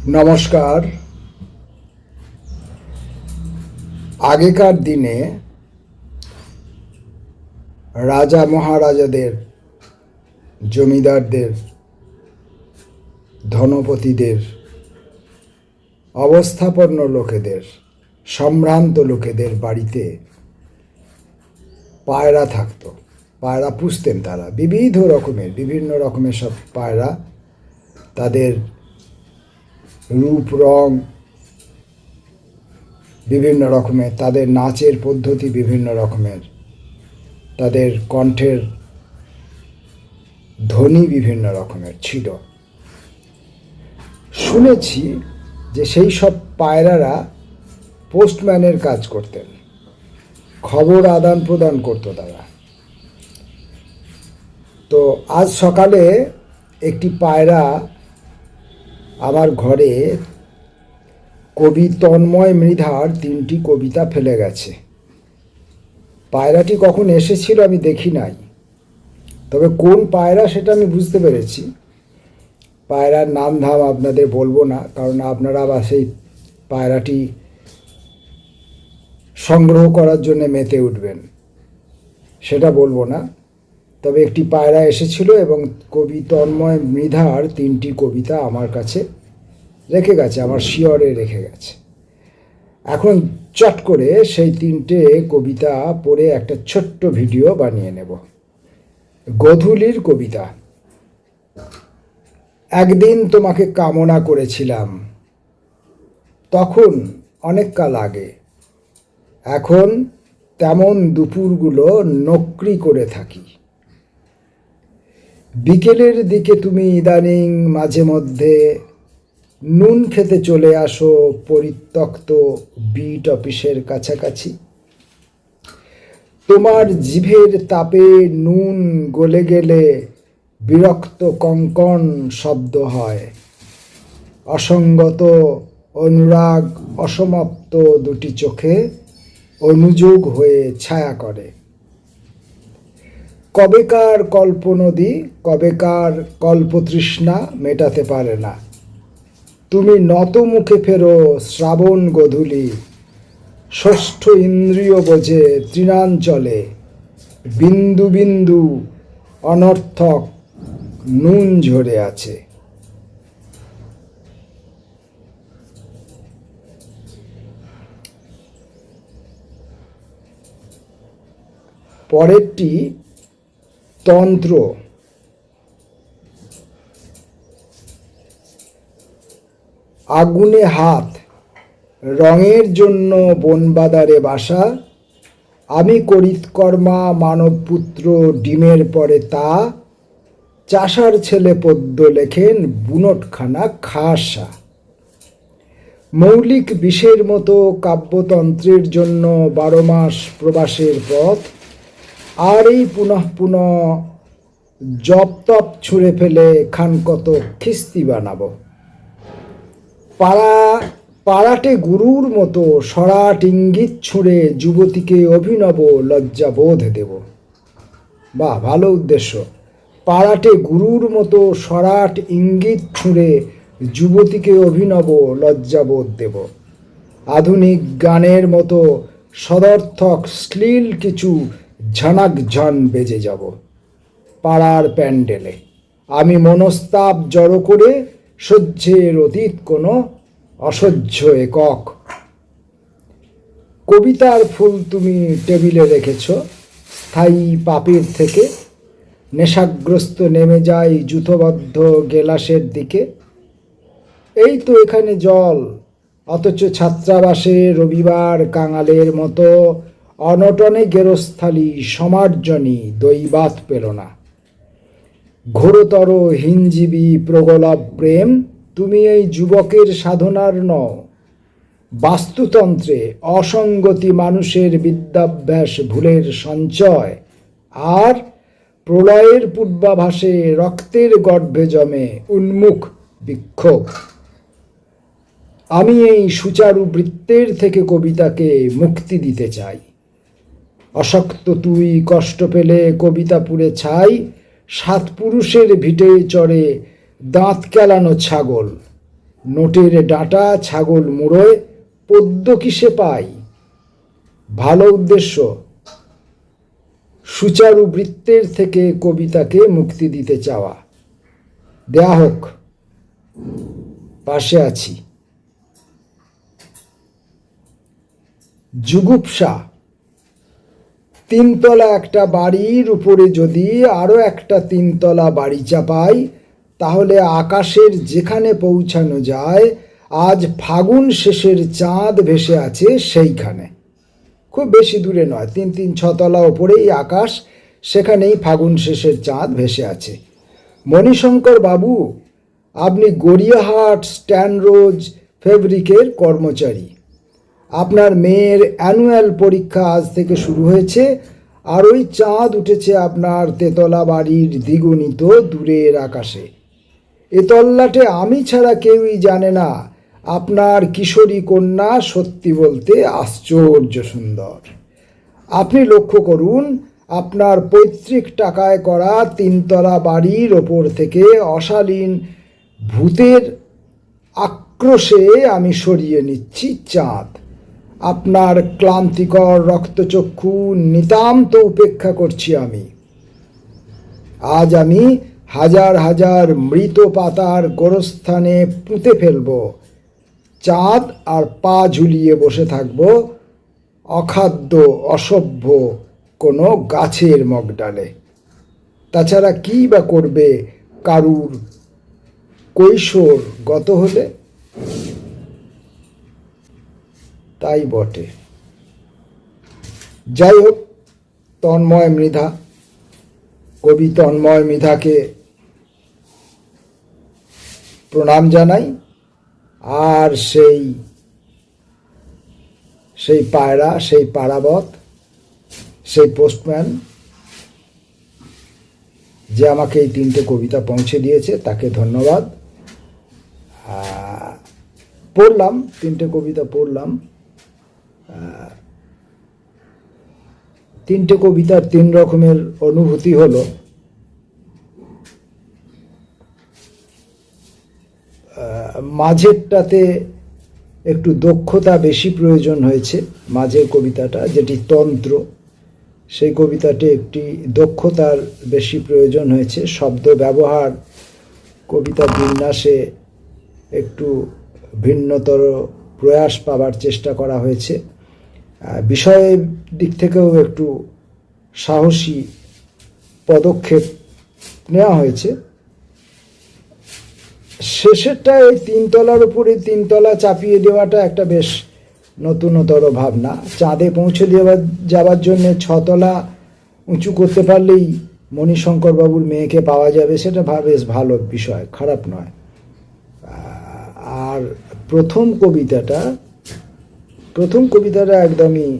নমস্কার। আগেকার দিনে রাজা মহারাজাদের, জমিদারদের, ধনপতিদের, অবস্থাপন্ন লোকেদের, সম্ভ্রান্ত লোকেদের বাড়িতে পায়রা থাকতো। পায়রা পুষতেন তারা, বিভিন্ন রকমের সব পায়রা। তাদের রূপ রং বিভিন্ন রকমের, তাদের নাচের পদ্ধতি বিভিন্ন রকমের, তাদের কণ্ঠের ধ্বনি বিভিন্ন রকমের ছিল। শুনেছি যে সেই সব পায়রারা পোস্টম্যানের কাজ করতেন, খবর আদান প্রদান করতো তারা। তো আজ সকালে একটি পায়রা আমার ঘরে কবি তন্ময় মৃধার 3টি কবিতা ফেলে গেছে। পায়রাটি কখন এসেছিল আমি দেখি নাই, তবে কোন পায়রা সেটা আমি বুঝতে পেরেছি। পায়রার নাম ধাম আপনাদের বলবো না, কারণ আপনারা বা সেই পায়রাটি সংগ্রহ করার জন্য মেতে উঠবেন, সেটা বলবো না। তবে একটি পায়রা এসেছিল এবং কবি তন্ময় মৃধার 3টি কবিতা আমার কাছে রেখে গেছে, আমার শিয়রে রেখে গেছে। এখন চট করে সেই 3টে কবিতা পড়ে একটা ছোট্ট ভিডিও বানিয়ে নেব। গোধূলির কবিতা। একদিন তোমাকে কামনা করেছিলাম, তখন অনেক কাল আগে। এখন তেমন দুপুরগুলো নকরি করে থাকি। বিকেলের দিকে তুমি ইদানিং মাঝে মধ্যে নুন খেতে চলে আসো পরিত্যক্ত বিট অফিসের কাছাকাছি। তোমার জিভের তাপে নুন গলে গেলে বিরক্ত কঙ্কন শব্দ হয়। অসঙ্গত অনুরাগ অসমাপ্ত দুটি চোখে অনুযোগ হয়ে ছায়া করে। কবেকার কল্পনদী, কবেকার কল্পতৃষ্ণা মেটাতে পারে না। তুমি নত মুখে ফেরো শ্রাবণ গোধূলি, ষষ্ঠ ইন্দ্রিয় বোঝে তৃণাঞ্চলে বিন্দু বিন্দু অনর্থক নুন ঝরে আছে। পরেরটি তন্ত্র। আগুনে হাত, রঙের জন্য বনবাদারে বাসা। আমি করিতকর্মা মানবপুত্র ডিমের পরে তা। চাষার ছেলে পদ্য লেখেন বুনটখানা খাসা। মৌলিক বিষের মতো কাব্যতন্ত্রের জন্য 12 মাস প্রবাসের পথ। আর এই পুনঃ পুনঃ জপ তপ ছুঁড়ে ফেলে খান কত খিস্তি বানাবো। পাড়াটে গুরুর মতো সরাট ইঙ্গিত ছুঁড়ে যুবতীকে অভিনব লজ্জাবোধ দেব। বাহ, ভালো উদ্দেশ্য। পাড়াটে গুরুর মতো সরাট ইঙ্গিত ছুঁড়ে যুবতীকে অভিনব লজ্জাবোধ দেব। আধুনিক গানের মতো সদর্থক শ্লীল কিছু ঝানাকঝান বেজে যাব পাড়ার প্যান্ডেলে। আমি মনস্তাপ জড়ো করে সহ্যের অতীত কোনো অসহ্য একক। কবিতার ফুল তুমি টেবিলে রেখেছ, স্থায়ী পাপের থেকে নেশাগ্রস্ত নেমে যায় যূথবদ্ধ গেলাসের দিকে। এই তো এখানে জল, অথচ ছাত্রাবাসে রবিবার কাঙালের মতো অনটনে গেরস্থালি সমার্জনী দৈবাত পেল না। ঘোরতর হিনজীবী প্রগলভ প্রেম তুমি এই যুবকের সাধনার নও। বাস্তুতন্ত্রে অসঙ্গতি মানুষের বিদ্যাভ্যাস ভুলের সঞ্চয়, আর প্রলয়ের পূর্বাভাসে রক্তের গর্ভে জমে উন্মুখ বিক্ষোভ। আমি এই সুচারু বৃত্তের থেকে কবিতাকে মুক্তি দিতে চাই। অশক্ত তুই কষ্ট পেলে কবিতা পুড়ে ছাই। 7 পুরুষের ভিটে চড়ে দাঁত কেলানো ছাগল। নোটের ডাঁটা ছাগল মুড়োয় পদ্য কিসে পাই। ভালো উদ্দেশ্য, সুচারু বৃত্তের থেকে কবিতাকে মুক্তি দিতে চাওয়া। দেয়া হোক, পাশে আছি। জুগুপ্সা, তিনতলা একটা বাড়ির উপরে যদি আরো একটা তিনতলা বাড়ি চাপাই, তাহলে আকাশের যেখানে পৌঁছানো যায়, আজ ফাগুন শেষের চাঁদ ভেসে আছে সেইখানে। খুব বেশি দূরে নয়, 3-6 তলা ওপরেই আকাশ, সেখানেই ফাগুন শেষের চাঁদ ভেসে আছে। মণিশঙ্কর বাবু, আপনি গড়িয়াহাট স্ট্যান্ড রোজ ফেব্রিকের কর্মচারী। আপনার মেয়ের অ্যানুয়াল পরীক্ষা আজ থেকে শুরু হয়েছে, আর ওই চাঁদ উঠেছে আপনার তেতলা বাড়ির দ্বিগুণিত দূরের আকাশে। এ তল্লাটে আমি ছাড়া কেউই জানে না আপনার কিশোরী কন্যা সত্যি বলতে আশ্চর্য সুন্দর। আপনি লক্ষ্য করুন, আপনার পৈতৃক টাকায় করা তিনতলা বাড়ির ওপর থেকে অশালীন ভূতের আক্রোশে আমি সরিয়ে নিচ্ছি চাঁদ। আপনার ক্লান্তিকর রক্তচক্ষু নিতান্ত উপেক্ষা করছি আমি। আজ আমি হাজার হাজার মৃত পাতার গোরস্থানে পুঁতে ফেলব চাঁদ, আর পা ঝুলিয়ে বসে থাকব অখাদ্য অসভ্য কোনো গাছের মগডালে। তাছাড়া কি বা করবে কারুর কৈশোর গত হলে? তাই বটে। যাই হোক, তন্ময় মৃধা, কবি তন্ময় মৃধাকে প্রণাম জানাই। আর সেই পায়রা, সেই পাড়াবত, সেই পোস্টম্যান যে আমাকে এই 3টে কবিতা পৌঁছে দিয়েছে, তাকে ধন্যবাদ। পড়লাম, 3টে কবিতা পড়লাম। 3টে কবিতার 3 রকমের অনুভূতি হলো। মাঝেরটাতে একটু দক্ষতা বেশি প্রয়োজন হয়েছে। মাঝের কবিতাটা যেটি তন্ত্র, সেই কবিতাটি একটি দক্ষতার বেশি প্রয়োজন হয়েছে। শব্দ ব্যবহার, কবিতা বিন্যাসে একটু ভিন্নতর প্রয়াস পাবার চেষ্টা করা হয়েছে। বিষয়ের দিক থেকেও একটু সাহসী পদক্ষেপ নেওয়া হয়েছে। শেষেরটা এই 3 তলার উপরে 3 তলা চাপিয়ে দেওয়াটা একটা বেশ নতুনতর ভাবনা। চাঁদে পৌঁছে যাওয়ার জন্য 6 তলা উঁচু করতে পারলেই মণিশঙ্কর বাবুর মেয়েকে পাওয়া যাবে, সেটা বেশ ভালো বিষয়, খারাপ নয়। আর প্রথম কবিতাটা একদমই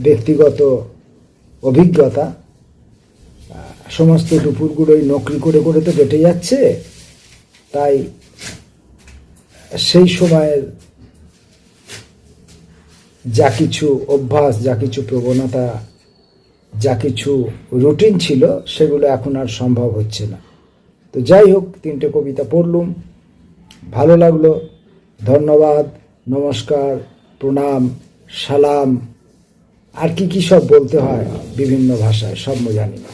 ব্যক্তিগত অভিজ্ঞতা। সমস্ত দুপুরগুলোই নকরি করে করে তো কেটে যাচ্ছে, তাই সেই সময়ের যা কিছু অভ্যাস, যা কিছু প্রবণতা, যা কিছু রুটিন ছিল, সেগুলো এখন আর সম্ভব হচ্ছে না। তো যাই হোক, 3টে কবিতা পড়লুম, ভালো লাগলো। ধন্যবাদ, নমস্কার, প্রণাম, সালাম, আর কি সব বলতে হয় বিভিন্ন ভাষায়, সব জানি না।